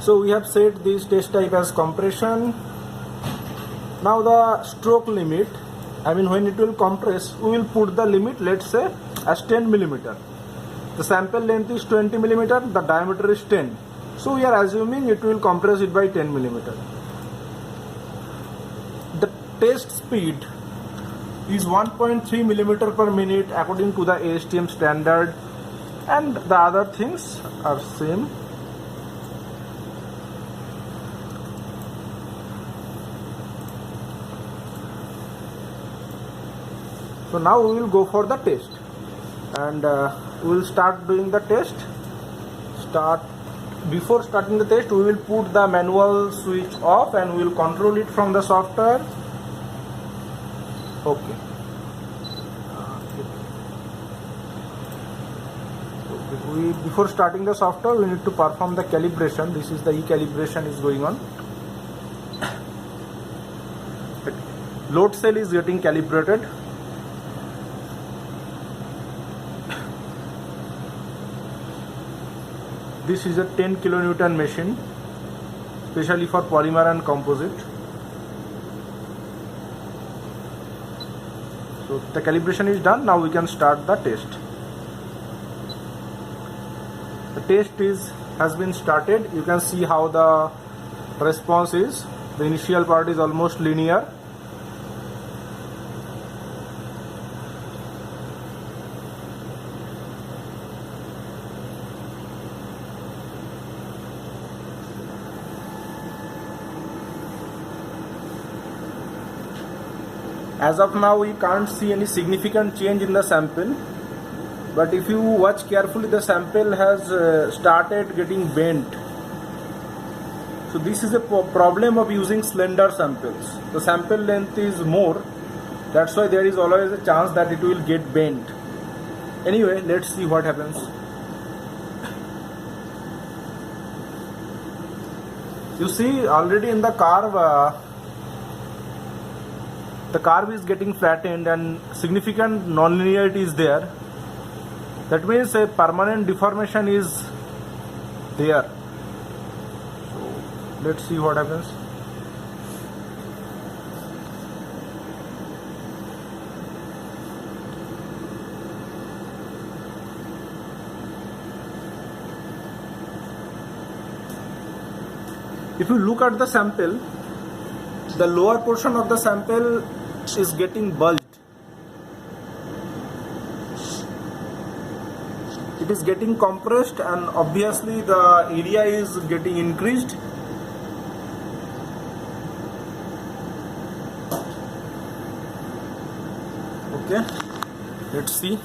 So we have set this test type as compression. Now the stroke limit, when it will compress, we will put the limit, let's say, as 10 millimeter. The sample length is 20 millimeter, the diameter is 10. So we are assuming it will compress it by 10 millimeter. The test speed is 1.3 millimeter per minute according to the ASTM standard, and the other things are same. So now we will go for the test, and we will start doing the test. Before starting the test, we will put the manual switch off and we will control it from the software. Okay. Before starting the software, we need to perform the calibration. This is the e-calibration is going on. Load cell is getting calibrated. This is a 10 kilonewton machine, especially for polymer and composite. So the calibration is done. Now we can start the test. The test has been started. You can see how the response is. The initial part is almost linear. As of now, we can't see any significant change in the sample, but if you watch carefully, the sample has started getting bent. So this is a problem of using slender samples. The sample length is more, that's why there is always a chance that it will get bent. Anyway, let's see what happens. You see already in the curve, the curve is getting flattened and significant non-linearity is there. That means a permanent deformation is there. So let's see what happens. If you look at the sample, the lower portion of the sample is getting bulged. It is getting compressed and obviously the area is getting increased. Okay, let's see.